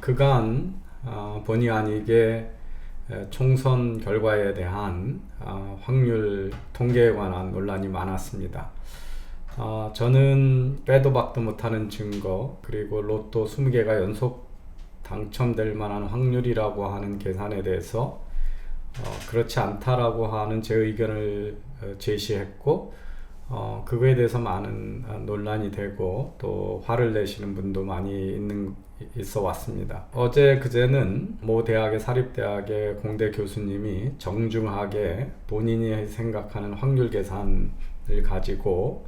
그간 본의 아니게 총선 결과에 대한 확률 통계에 관한 논란이 많았습니다. 저는 빼도 박도 못하는 증거, 그리고 로또 20개가 연속 당첨될 만한 확률이라고 하는 계산에 대해서 그렇지 않다라고 하는 제 의견을 제시했고, 그거에 대해서 많은 논란이 되고 또 화를 내시는 분도 많이 있어 왔습니다. 어제 그제는 모 대학의 사립대학의 공대 교수님이 정중하게 본인이 생각하는 확률 계산을 가지고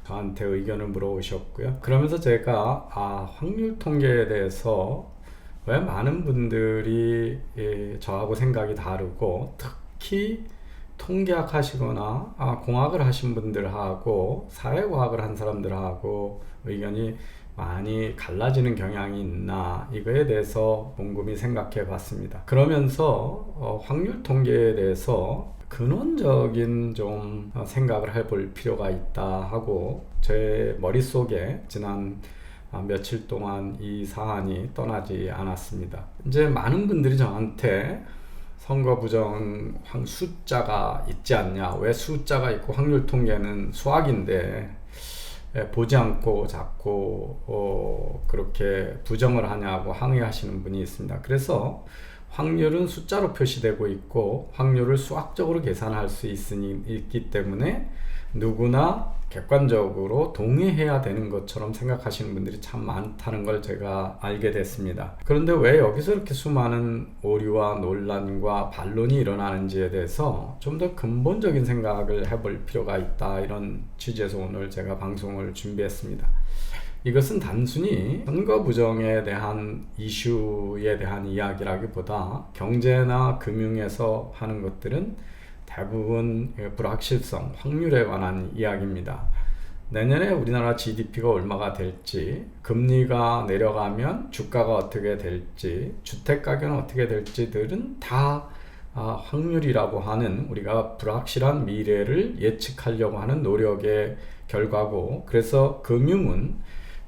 저한테 의견을 물어오셨고요. 그러면서 제가 확률 통계에 대해서 왜 많은 분들이 저하고 생각이 다르고, 특히 통계학 하시거나 공학을 하신 분들하고 사회과학을 한 사람들하고 의견이 많이 갈라지는 경향이 있나, 이거에 대해서 곰곰이 생각해 봤습니다. 그러면서 확률 통계에 대해서 근원적인 좀 생각을 해볼 필요가 있다 하고, 제 머릿속에 지난 며칠 동안 이 사안이 떠나지 않았습니다. 이제 많은 분들이 저한테 선거 부정 숫자가 있지 않냐, 왜 숫자가 있고 확률 통계는 수학인데 보지 않고 자꾸 그렇게 부정을 하냐고 항의하시는 분이 있습니다. 그래서 확률은 숫자로 표시되고 있고 확률을 수학적으로 계산할 수 있기 때문에 누구나 객관적으로 동의해야 되는 것처럼 생각하시는 분들이 참 많다는 걸 제가 알게 됐습니다. 그런데 왜 여기서 이렇게 수많은 오류와 논란과 반론이 일어나는지에 대해서 좀 더 근본적인 생각을 해볼 필요가 있다, 이런 취지에서 오늘 제가 방송을 준비했습니다. 이것은 단순히 선거 부정에 대한 이슈에 대한 이야기라기보다 경제나 금융에서 하는 것들은 대부분 불확실성, 확률에 관한 이야기입니다. 내년에 우리나라 GDP가 얼마가 될지, 금리가 내려가면 주가가 어떻게 될지, 주택가격은 어떻게 될지들은 다 확률이라고 하는, 우리가 불확실한 미래를 예측하려고 하는 노력의 결과고, 그래서 금융은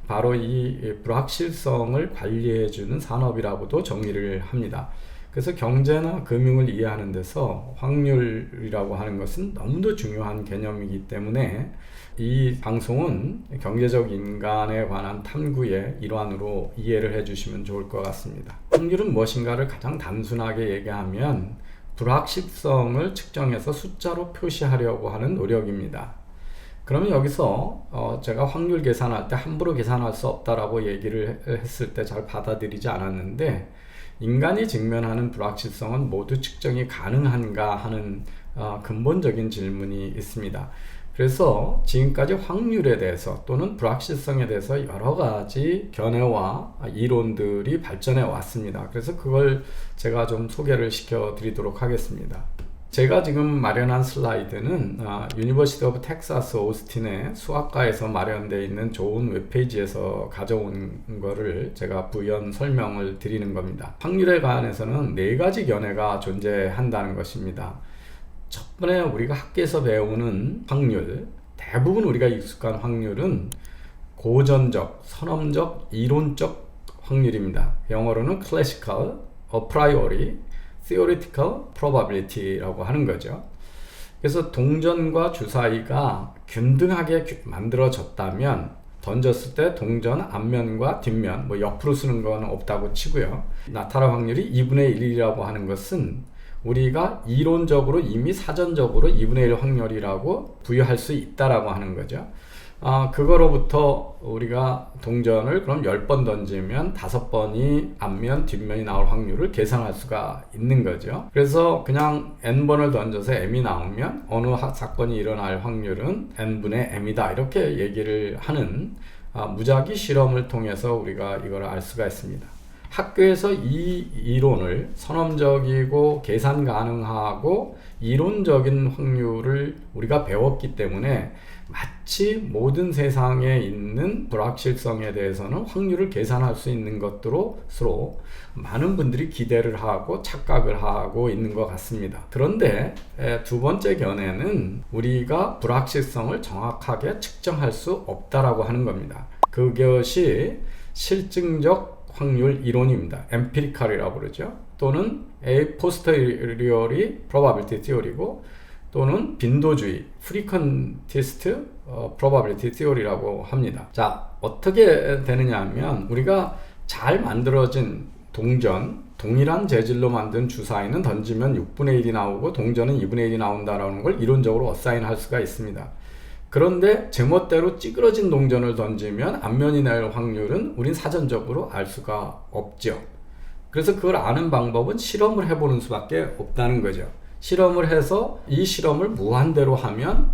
바로 이 불확실성을 관리해주는 산업이라고도 정의를 합니다. 그래서 경제나 금융을 이해하는 데서 확률이라고 하는 것은 너무도 중요한 개념이기 때문에 이 방송은 경제적 인간에 관한 탐구의 일환으로 이해를 해주시면 좋을 것 같습니다. 확률은 무엇인가를 가장 단순하게 얘기하면 불확실성을 측정해서 숫자로 표시하려고 하는 노력입니다. 그러면 여기서 제가 확률 계산할 때 함부로 계산할 수 없다라고 얘기를 했을 때 잘 받아들이지 않았는데, 인간이 직면하는 불확실성은 모두 측정이 가능한가 하는 근본적인 질문이 있습니다. 그래서 지금까지 확률에 대해서 또는 불확실성에 대해서 여러 가지 견해와 이론들이 발전해 왔습니다. 그래서 그걸 제가 좀 소개를 시켜 드리도록 하겠습니다. 제가 지금 마련한 슬라이드는 유니버시티 오브 텍사스 오스틴의 수학과에서 마련되어 있는 좋은 웹페이지에서 가져온 거를 제가 부연 설명을 드리는 겁니다. 확률에 관해서는 4가지 견해가 존재한다는 것입니다. 첫 번째, 우리가 학교에서 배우는 확률, 대부분 우리가 익숙한 확률은 고전적, 선험적, 이론적 확률입니다. 영어로는 classical, a priori, theoretical probability라고 하는 거죠. 그래서 동전과 주사위가 균등하게 만들어졌다면, 던졌을 때 동전 앞면과 뒷면, 옆으로 쓰는 건 없다고 치고요, 나타날 확률이 2분의 1이라고 하는 것은 우리가 이론적으로 이미 사전적으로 2분의 1 확률이라고 부여할 수 있다라고 하는 거죠. 그거로부터 우리가 동전을 그럼 10번 던지면 5번이 앞면, 뒷면이 나올 확률을 계산할 수가 있는 거죠. 그래서 그냥 n번을 던져서 m이 나오면 어느 사건이 일어날 확률은 n분의 m이다, 이렇게 얘기를 하는 무작위 실험을 통해서 우리가 이걸 알 수가 있습니다. 학교에서 이 이론을 선험적이고 계산 가능하고 이론적인 확률을 우리가 배웠기 때문에 마치 모든 세상에 있는 불확실성에 대해서는 확률을 계산할 수 있는 것으로 서로 많은 분들이 기대를 하고 착각을 하고 있는 것 같습니다. 그런데 두 번째 견해는 우리가 불확실성을 정확하게 측정할 수 없다라고 하는 겁니다. 그것이 실증적 확률 이론입니다. 엠피리칼이라고 그러죠. 또는 A posteriori probability theory고, 또는 빈도주의 frequentist probability theory라고 합니다. 자, 어떻게 되느냐 하면 우리가 잘 만들어진 동일한 재질로 만든 주사위는 던지면 6분의 1이 나오고 동전은 2분의 1이 나온다라는 걸 이론적으로 어사인할 수가 있습니다. 그런데 제멋대로 찌그러진 동전을 던지면 앞면이 날 확률은 우린 사전적으로 알 수가 없죠. 그래서 그걸 아는 방법은 실험을 해보는 수밖에 없다는 거죠. 실험을 해서 이 실험을 무한대로 하면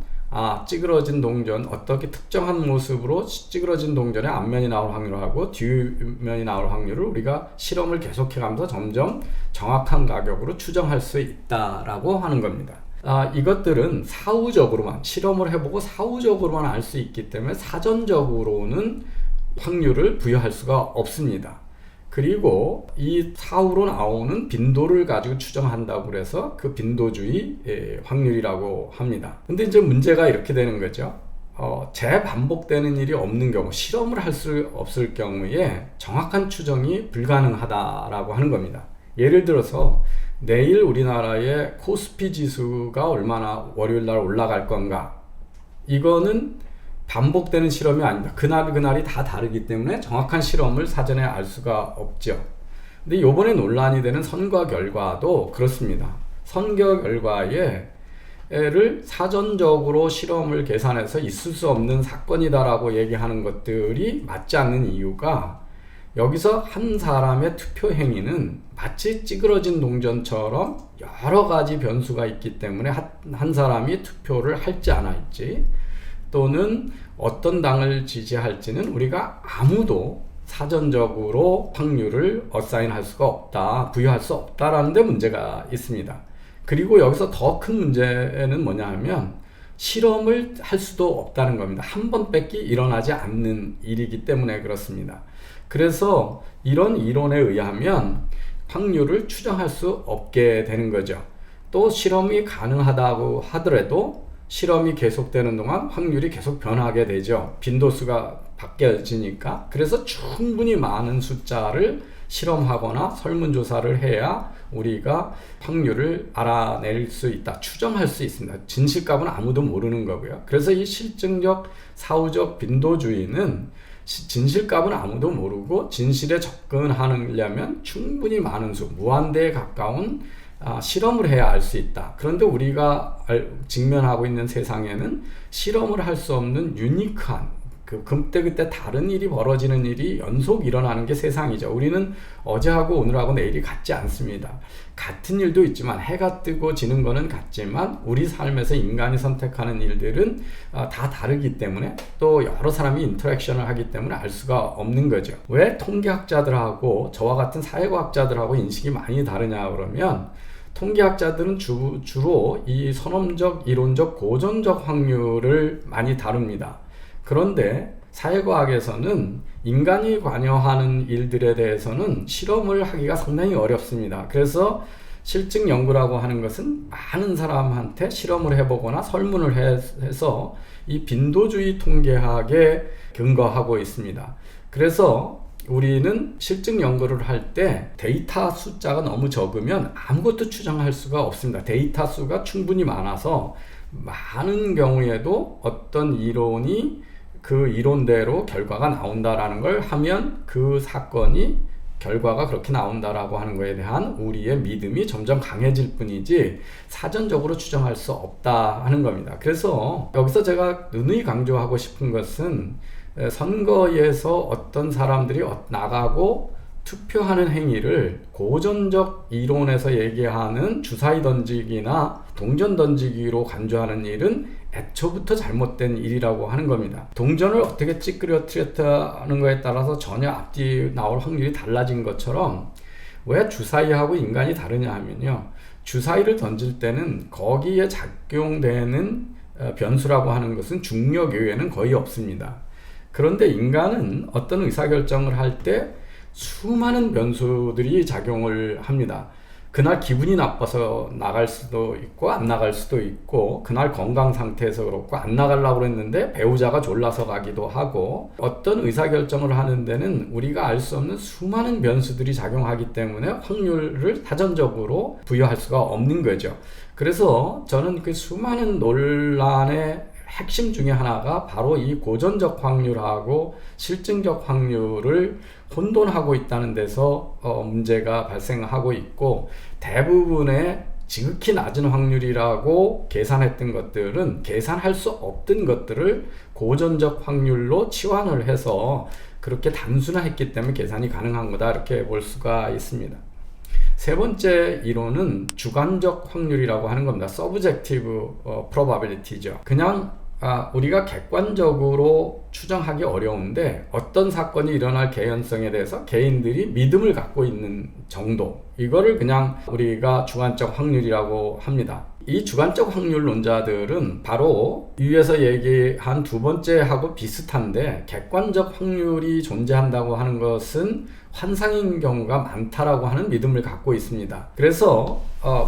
찌그러진 동전, 어떻게 특정한 모습으로 찌그러진 동전의 앞면이 나올 확률하고 뒷면이 나올 확률을 우리가 실험을 계속해가면서 점점 정확한 가격으로 추정할 수 있다라고 하는 겁니다. 이것들은 사후적으로만 실험을 해보고 사후적으로만 알 수 있기 때문에 사전적으로는 확률을 부여할 수가 없습니다. 그리고 이 사후로 나오는 빈도를 가지고 추정한다고 그래서 그 빈도주의 확률이라고 합니다. 근데 이제 문제가 이렇게 되는 거죠. 재반복되는 일이 없는 경우, 실험을 할 수 없을 경우에 정확한 추정이 불가능하다라고 하는 겁니다. 예를 들어서 내일 우리나라의 코스피 지수가 얼마나 월요일날 올라갈 건가, 이거는 반복되는 실험이 아닙니다. 그날이 다 다르기 때문에 정확한 실험을 사전에 알 수가 없죠. 근데 이번에 논란이 되는 선거 결과도 그렇습니다. 선거 결과를 사전적으로 실험을 계산해서 있을 수 없는 사건이다라고 얘기하는 것들이 맞지 않는 이유가, 여기서 한 사람의 투표 행위는 마치 찌그러진 동전처럼 여러 가지 변수가 있기 때문에 한 사람이 투표를 할지 안 할지, 또는 어떤 당을 지지할지는 우리가 아무도 사전적으로 확률을 어사인할 수가 없다, 부여할 수 없다라는 데 문제가 있습니다. 그리고 여기서 더 큰 문제는 뭐냐 하면 실험을 할 수도 없다는 겁니다. 한 번 뺏기 일어나지 않는 일이기 때문에 그렇습니다. 그래서 이런 이론에 의하면 확률을 추정할 수 없게 되는 거죠. 또 실험이 가능하다고 하더라도 실험이 계속되는 동안 확률이 계속 변하게 되죠. 빈도수가 바뀌어지니까. 그래서 충분히 많은 숫자를 실험하거나 설문조사를 해야 우리가 확률을 알아낼 수 있다, 추정할 수 있습니다. 진실값은 아무도 모르는 거고요. 그래서 이 실증적 사후적 빈도주의는 진실값은 아무도 모르고 진실에 접근하려면 충분히 많은 수, 무한대에 가까운 실험을 해야 알 수 있다. 그런데 우리가 직면하고 있는 세상에는 실험을 할 수 없는 유니크한, 그때그때 다른 일이 벌어지는 일이 연속 일어나는 게 세상이죠. 우리는 어제하고 오늘하고 내일이 같지 않습니다. 같은 일도 있지만 해가 뜨고 지는 거는 같지만 우리 삶에서 인간이 선택하는 일들은 다 다르기 때문에, 또 여러 사람이 인터랙션을 하기 때문에 알 수가 없는 거죠. 왜 통계학자들하고 저와 같은 사회과학자들하고 인식이 많이 다르냐 그러면, 통계학자들은 주로 이 선험적, 이론적, 고전적 확률을 많이 다룹니다. 그런데 사회과학에서는 인간이 관여하는 일들에 대해서는 실험을 하기가 상당히 어렵습니다. 그래서 실증 연구라고 하는 것은 많은 사람한테 실험을 해보거나 설문을 해서 이 빈도주의 통계학에 근거하고 있습니다. 그래서 우리는 실증 연구를 할 때 데이터 숫자가 너무 적으면 아무것도 추정할 수가 없습니다. 데이터 수가 충분히 많아서 많은 경우에도 어떤 이론이 그 이론대로 결과가 나온다라는 걸 하면 그 사건이 결과가 그렇게 나온다라고 하는 것에 대한 우리의 믿음이 점점 강해질 뿐이지 사전적으로 추정할 수 없다 하는 겁니다. 그래서 여기서 제가 누누이 강조하고 싶은 것은, 선거에서 어떤 사람들이 나가고 투표하는 행위를 고전적 이론에서 얘기하는 주사위 던지기나 동전 던지기로 간주하는 일은 애초부터 잘못된 일이라고 하는 겁니다. 동전을 어떻게 찌그러뜨렸다는 것에 따라서 전혀 앞뒤 나올 확률이 달라진 것처럼, 왜 주사위하고 인간이 다르냐 하면요, 주사위를 던질 때는 거기에 작용되는 변수라고 하는 것은 중력 외에는 거의 없습니다. 그런데 인간은 어떤 의사결정을 할 때 수많은 변수들이 작용을 합니다. 그날 기분이 나빠서 나갈 수도 있고 안 나갈 수도 있고, 그날 건강 상태에서 그렇고 안 나가려고 그랬는데 배우자가 졸라서 가기도 하고, 어떤 의사결정을 하는 데는 우리가 알 수 없는 수많은 변수들이 작용하기 때문에 확률을 사전적으로 부여할 수가 없는 거죠. 그래서 저는 그 수많은 논란의 핵심 중에 하나가 바로 이 고전적 확률하고 실증적 확률을 혼돈하고 있다는 데서 문제가 발생하고 있고, 대부분의 지극히 낮은 확률이라고 계산했던 것들은 계산할 수 없던 것들을 고전적 확률로 치환을 해서 그렇게 단순화했기 때문에 계산이 가능한 거다, 이렇게 볼 수가 있습니다. 세 번째 이론은 주관적 확률이라고 하는 겁니다. Subjective probability죠. 그냥 우리가 객관적으로 추정하기 어려운데 어떤 사건이 일어날 개연성에 대해서 개인들이 믿음을 갖고 있는 정도, 이거를 그냥 우리가 주관적 확률이라고 합니다. 이 주관적 확률론자들은 바로 위에서 얘기한 두 번째하고 비슷한데, 객관적 확률이 존재한다고 하는 것은 환상인 경우가 많다라고 하는 믿음을 갖고 있습니다. 그래서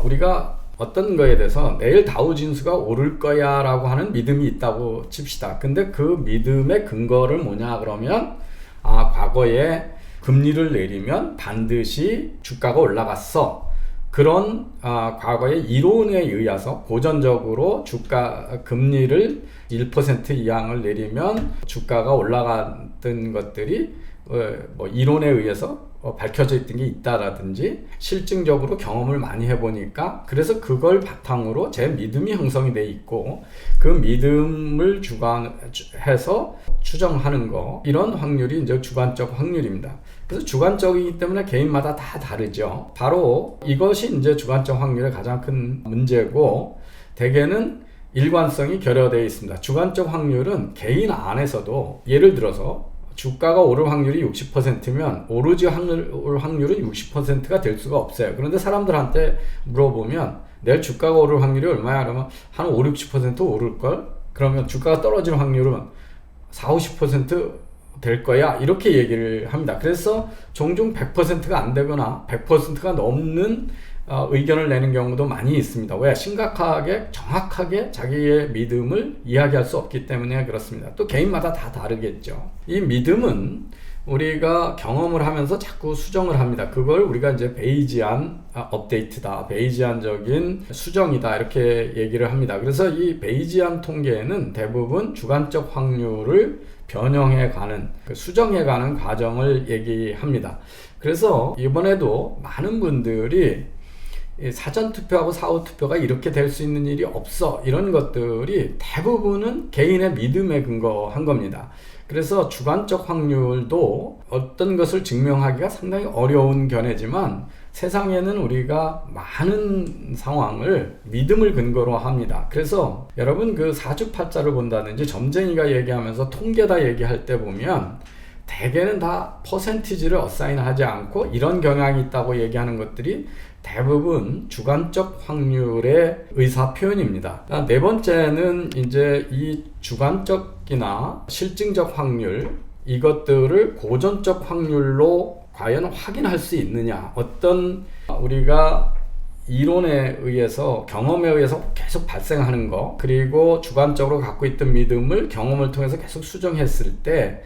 우리가 어떤 거에 대해서 내일 다우지수가 오를 거야 라고 하는 믿음이 있다고 칩시다. 근데 그 믿음의 근거를 뭐냐 그러면, 과거에 금리를 내리면 반드시 주가가 올라갔어. 그런 과거의 이론에 의해서 고전적으로 금리를 1% 이항을 내리면 주가가 올라갔던 것들이 이론에 의해서 밝혀져 있던 게 있다라든지, 실증적으로 경험을 많이 해보니까 그래서 그걸 바탕으로 제 믿음이 형성이 돼 있고, 그 믿음을 주관해서 추정하는 거, 이런 확률이 이제 주관적 확률입니다. 그래서 주관적이기 때문에 개인마다 다 다르죠. 바로 이것이 이제 주관적 확률의 가장 큰 문제고, 대개는 일관성이 결여되어 있습니다. 주관적 확률은 개인 안에서도, 예를 들어서 주가가 오를 확률이 60%면 오르지 올 확률은 60%가 될 수가 없어요. 그런데 사람들한테 물어보면 내일 주가가 오를 확률이 얼마야? 그러면 한 5, 60% 오를걸? 그러면 주가가 떨어질 확률은 4, 50%될 거야, 이렇게 얘기를 합니다. 그래서 종종 100%가 안 되거나 100%가 넘는 의견을 내는 경우도 많이 있습니다. 왜? 심각하게 정확하게 자기의 믿음을 이야기할 수 없기 때문에 그렇습니다. 또 개인마다 다 다르겠죠. 이 믿음은 우리가 경험을 하면서 자꾸 수정을 합니다. 그걸 우리가 이제 베이지안 업데이트다, 베이지안적인 수정이다, 이렇게 얘기를 합니다. 그래서 이 베이지안 통계에는 대부분 주관적 확률을 변형해가는, 수정해가는 과정을 얘기합니다. 그래서 이번에도 많은 분들이 사전투표하고 사후투표가 이렇게 될 수 있는 일이 없어, 이런 것들이 대부분은 개인의 믿음에 근거한 겁니다. 그래서 주관적 확률도 어떤 것을 증명하기가 상당히 어려운 견해지만, 세상에는 우리가 많은 상황을 믿음을 근거로 합니다. 그래서 여러분 그 사주팔자를 본다든지 점쟁이가 얘기하면서 통계다 얘기할 때 보면 대개는 다 퍼센티지를 어사인하지 않고 이런 경향이 있다고 얘기하는 것들이 대부분 주관적 확률의 의사 표현입니다. 네 번째는 이제 이 주관적이나 실증적 확률, 이것들을 고전적 확률로 과연 확인할 수 있느냐, 어떤 우리가 이론에 의해서, 경험에 의해서 계속 발생하는 거, 그리고 주관적으로 갖고 있던 믿음을 경험을 통해서 계속 수정했을 때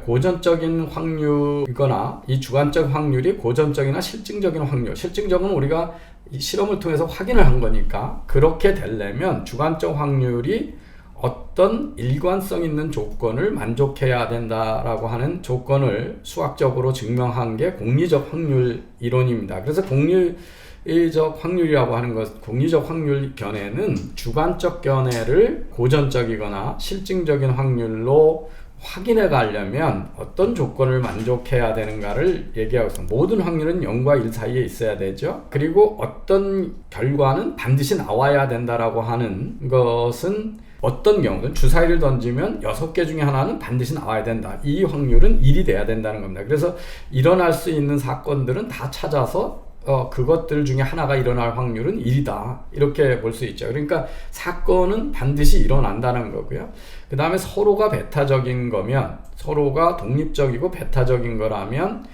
고전적인 확률이거나 이 주관적 확률이 고전적이나 실증적인 확률, 실증적은 우리가 실험을 통해서 확인을 한 거니까, 그렇게 되려면 주관적 확률이 어떤 일관성 있는 조건을 만족해야 된다라고 하는 조건을 수학적으로 증명한 게 공리적 확률 이론입니다. 그래서 공리적 확률이라고 하는 것, 공리적 확률 견해는 주관적 견해를 고전적이거나 실증적인 확률로 확인해 가려면 어떤 조건을 만족해야 되는가를 얘기하고 있습니다. 모든 확률은 0과 1 사이에 있어야 되죠. 그리고 어떤 결과는 반드시 나와야 된다라고 하는 것은 어떤 경우는 주사위를 던지면 6개 중에 하나는 반드시 나와야 된다. 이 확률은 1이 돼야 된다는 겁니다. 그래서 일어날 수 있는 사건들은 다 찾아서 그것들 중에 하나가 일어날 확률은 1이다, 이렇게 볼 수 있죠. 그러니까 사건은 반드시 일어난다는 거고요. 그 다음에 서로가 배타적인 거면, 서로가 독립적이고 배타적인 거라면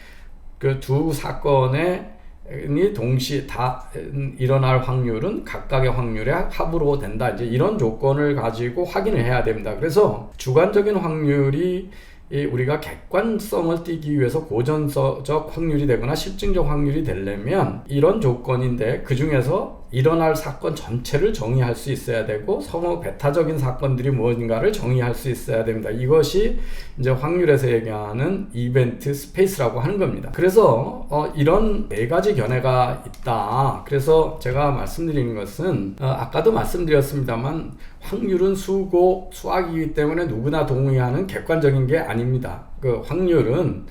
그 두 사건의 동시 다 일어날 확률은 각각의 확률의 합으로 된다. 이제 이런 조건을 가지고 확인을 해야 됩니다. 그래서 주관적인 확률이 우리가 객관성을 띠기 위해서 고전적 확률이 되거나 실증적 확률이 되려면 이런 조건인데, 그 중에서 일어날 사건 전체를 정의할 수 있어야 되고 서로 배타적인 사건들이 무엇인가를 정의할 수 있어야 됩니다. 이것이 이제 확률에서 얘기하는 이벤트 스페이스라고 하는 겁니다. 그래서 이런 네 가지 견해가 있다. 그래서 제가 말씀드리는 것은 아까도 말씀드렸습니다만 확률은 수고 수학이기 때문에 누구나 동의하는 객관적인 게 아닙니다. 그 확률은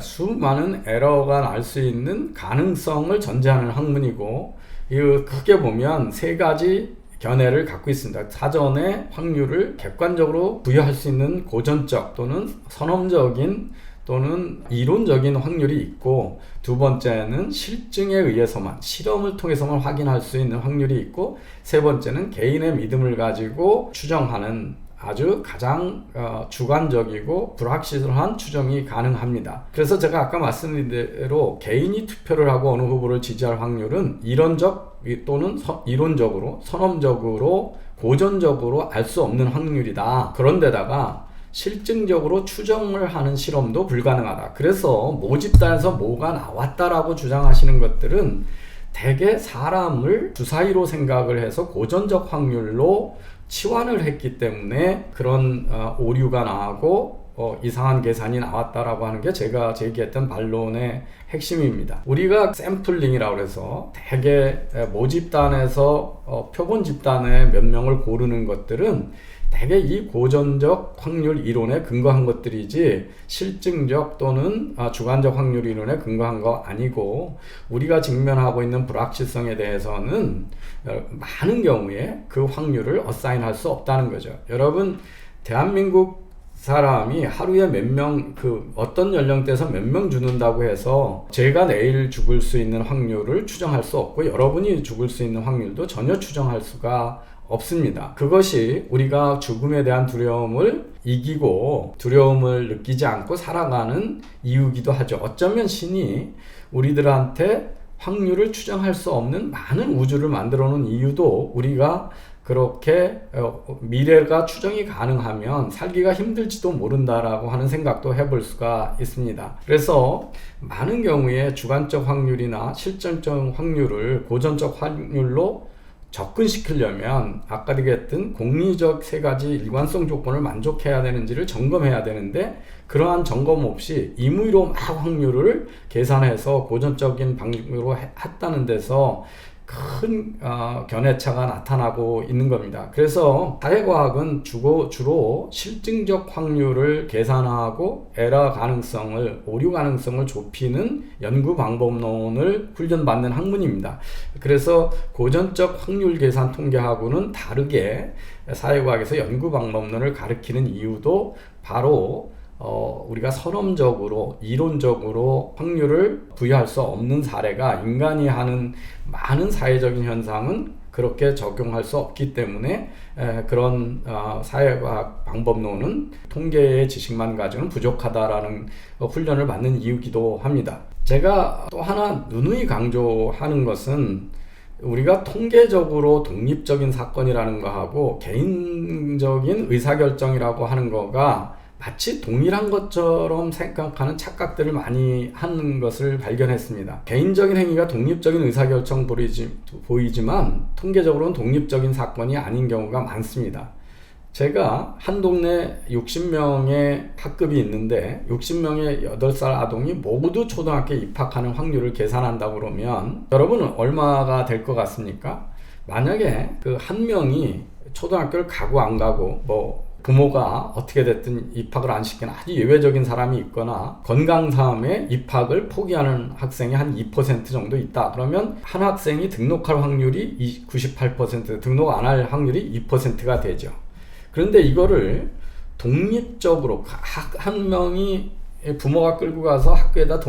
수많은 에러가 날 수 있는 가능성을 전제하는 학문이고, 크게 보면 세 가지 견해를 갖고 있습니다. 사전에 확률을 객관적으로 부여할 수 있는 고전적 또는 선험적인 또는 이론적인 확률이 있고, 두 번째는 실증에 의해서만, 실험을 통해서만 확인할 수 있는 확률이 있고, 세 번째는 개인의 믿음을 가지고 추정하는 아주 가장 주관적이고 불확실한 추정이 가능합니다. 그래서 제가 아까 말씀드린 대로 개인이 투표를 하고 어느 후보를 지지할 확률은 이론적 또는 이론적으로, 선험적으로, 고전적으로 알 수 없는 확률이다. 그런데다가 실증적으로 추정을 하는 실험도 불가능하다. 그래서 모집단에서 뭐가 나왔다라고 주장하시는 것들은 대개 사람을 주사위로 생각을 해서 고전적 확률로 치환을 했기 때문에 그런 오류가 나고 이상한 계산이 나왔다라고 하는 게 제가 제기했던 반론의 핵심입니다. 우리가 샘플링이라고 해서 대개 모집단에서 표본 집단의 몇 명을 고르는 것들은 대개 이 고전적 확률 이론에 근거한 것들이지 실증적 또는 주관적 확률 이론에 근거한 거 아니고, 우리가 직면하고 있는 불확실성에 대해서는 많은 경우에 그 확률을 어사인할 수 없다는 거죠. 여러분, 대한민국 사람이 하루에 몇 명, 어떤 연령대에서 몇 명 죽는다고 해서 제가 내일 죽을 수 있는 확률을 추정할 수 없고, 여러분이 죽을 수 있는 확률도 전혀 추정할 수가 없습니다. 그것이 우리가 죽음에 대한 두려움을 이기고 두려움을 느끼지 않고 살아가는 이유기도 하죠. 어쩌면 신이 우리들한테 확률을 추정할 수 없는 많은 우주를 만들어 놓은 이유도 우리가 그렇게 미래가 추정이 가능하면 살기가 힘들지도 모른다라고 하는 생각도 해볼 수가 있습니다. 그래서 많은 경우에 주관적 확률이나 실증적 확률을 고전적 확률로 접근시키려면 아까 얘기했던 공리적 세 가지 일관성 조건을 만족해야 되는지를 점검해야 되는데, 그러한 점검 없이 임의로 막 확률을 계산해서 고전적인 방식으로 했다는 데서 큰 견해차가 나타나고 있는 겁니다. 그래서 사회과학은 주로 실증적 확률을 계산하고 에러 가능성을, 오류 가능성을 좁히는 연구 방법론을 훈련받는 학문입니다. 그래서 고전적 확률 계산 통계하고는 다르게 사회과학에서 연구 방법론을 가리키는 이유도 바로 우리가 선험적으로 이론적으로 확률을 부여할 수 없는 사례가 인간이 하는 많은 사회적인 현상은 그렇게 적용할 수 없기 때문에 그런 사회과학 방법론은 통계의 지식만 가지고는 부족하다라는 훈련을 받는 이유기도 합니다. 제가 또 하나 누누이 강조하는 것은 우리가 통계적으로 독립적인 사건이라는 거하고 개인적인 의사결정이라고 하는 거가 마치 동일한 것처럼 생각하는 착각들을 많이 하는 것을 발견했습니다. 개인적인 행위가 독립적인 의사결정 보이지만 통계적으로는 독립적인 사건이 아닌 경우가 많습니다. 제가 한 동네 60명의 학급이 있는데 60명의 8살 아동이 모두 초등학교에 입학하는 확률을 계산한다고 그러면 여러분은 얼마가 될 것 같습니까? 만약에 그 한 명이 초등학교를 가고 안 가고 부모가 어떻게 됐든 입학을 안 시키는 아주 예외적인 사람이 있거나 건강상의 입학을 포기하는 학생이 한 2% 정도 있다. 그러면 한 학생이 등록할 확률이 98%, 등록 안 할 확률이 2%가 되죠. 그런데 이거를 독립적으로 한 명이 부모가 끌고 가서 학교에다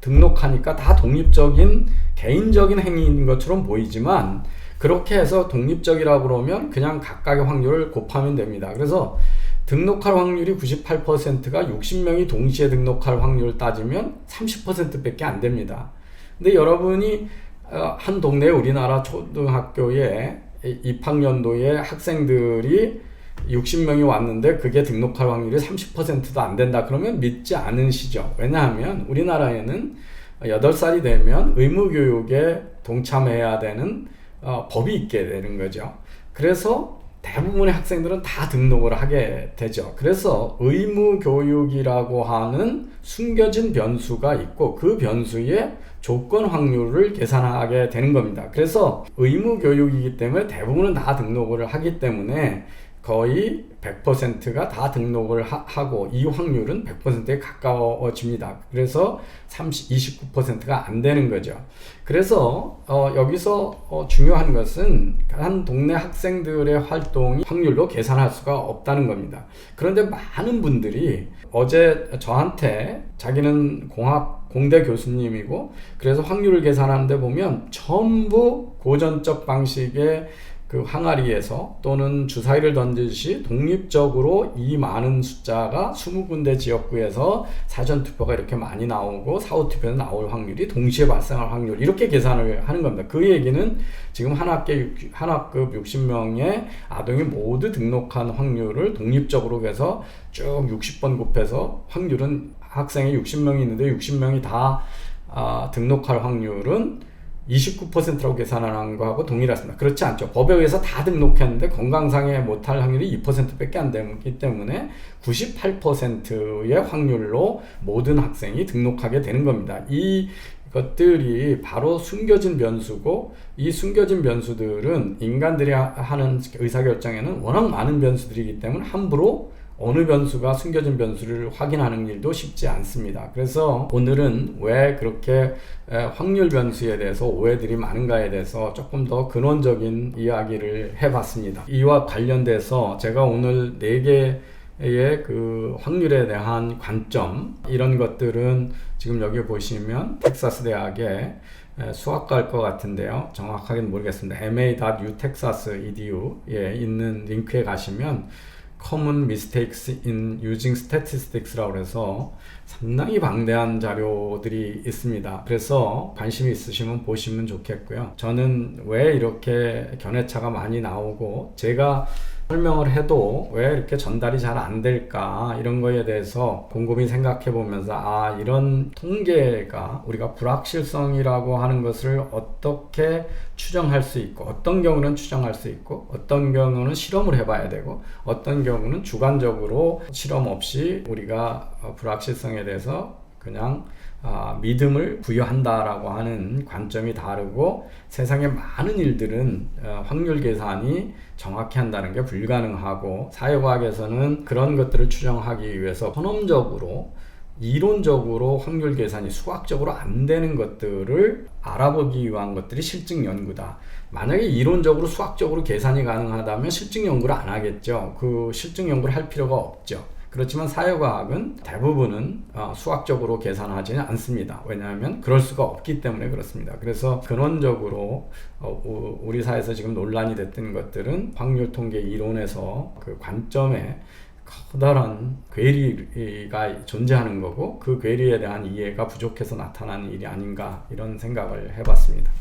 등록하니까 다 독립적인 개인적인 행위인 것처럼 보이지만, 그렇게 해서 독립적이라고 그러면 그냥 각각의 확률을 곱하면 됩니다. 그래서 등록할 확률이 98%가 60명이 동시에 등록할 확률을 따지면 30% 밖에 안 됩니다. 근데 여러분이 한 동네 우리나라 초등학교에 입학연도에 학생들이 60명이 왔는데 그게 등록할 확률이 30%도 안 된다 그러면 믿지 않으시죠. 왜냐하면 우리나라에는 8살이 되면 의무교육에 동참해야 되는 법이 있게 되는 거죠. 그래서 대부분의 학생들은 다 등록을 하게 되죠. 그래서 의무교육이라고 하는 숨겨진 변수가 있고 그 변수의 조건 확률을 계산하게 되는 겁니다. 그래서 의무교육이기 때문에 대부분은 다 등록을 하기 때문에 거의 100%가 다 등록을 하고 이 확률은 100%에 가까워집니다. 그래서 29%가 안 되는 거죠. 그래서 여기서 중요한 것은 한 동네 학생들의 활동이 확률로 계산할 수가 없다는 겁니다. 그런데 많은 분들이 어제 저한테 자기는 공대 교수님이고 그래서 확률을 계산하는데 보면 전부 고전적 방식의 그 항아리에서 또는 주사위를 던지듯이 독립적으로 이 많은 숫자가 20군데 지역구에서 사전투표가 이렇게 많이 나오고 사후투표에 나올 확률이 동시에 발생할 확률 이렇게 계산을 하는 겁니다. 그 얘기는 지금 한 학급 60명의 아동이 모두 등록한 확률을 독립적으로 해서 쭉 60번 곱해서 확률은 학생이 60명이 있는데 60명이 다 등록할 확률은 29%라고 계산하는 거하고 동일하습니다. 그렇지 않죠. 법에 의해서 다 등록했는데 건강상에 못할 확률이 2%밖에 안 되기 때문에 98%의 확률로 모든 학생이 등록하게 되는 겁니다. 이 것들이 바로 숨겨진 변수고 이 숨겨진 변수들은 인간들이 하는 의사결정에는 워낙 많은 변수들이기 때문에 함부로 어느 변수가 숨겨진 변수를 확인하는 일도 쉽지 않습니다. 그래서 오늘은 왜 그렇게 확률 변수에 대해서 오해들이 많은가에 대해서 조금 더 근원적인 이야기를 해봤습니다. 이와 관련돼서 제가 오늘 4개의 그 확률에 대한 관점 이런 것들은 지금 여기 보시면 텍사스 대학의 수학과일 것 같은데요. 정확하게는 모르겠습니다. ma.utexas.edu에 있는 링크에 가시면 Common Mistakes in Using Statistics라고 해서 상당히 방대한 자료들이 있습니다. 그래서 관심이 있으시면 보시면 좋겠고요. 저는 왜 이렇게 견해차가 많이 나오고 제가 설명을 해도 왜 이렇게 전달이 잘 안 될까 이런 거에 대해서 곰곰이 생각해 보면서 이런 통계가 우리가 불확실성이라고 하는 것을 어떻게 추정할 수 있고 어떤 경우는 추정할 수 있고 어떤 경우는 실험을 해봐야 되고 어떤 경우는 주관적으로 실험 없이 우리가 불확실성에 대해서 그냥 믿음을 부여한다라고 하는 관점이 다르고 세상의 많은 일들은 확률 계산이 정확히 한다는 게 불가능하고 사회과학에서는 그런 것들을 추정하기 위해서 선험적으로 이론적으로 확률 계산이 수학적으로 안 되는 것들을 알아보기 위한 것들이 실증 연구다. 만약에 이론적으로 수학적으로 계산이 가능하다면 실증 연구를 안 하겠죠. 그 실증 연구를 할 필요가 없죠. 그렇지만 사회과학은 대부분은 수학적으로 계산하지는 않습니다. 왜냐하면 그럴 수가 없기 때문에 그렇습니다. 그래서 근원적으로 우리 사회에서 지금 논란이 됐던 것들은 확률 통계 이론에서 그 관점에 커다란 괴리가 존재하는 거고 그 괴리에 대한 이해가 부족해서 나타나는 일이 아닌가 이런 생각을 해봤습니다.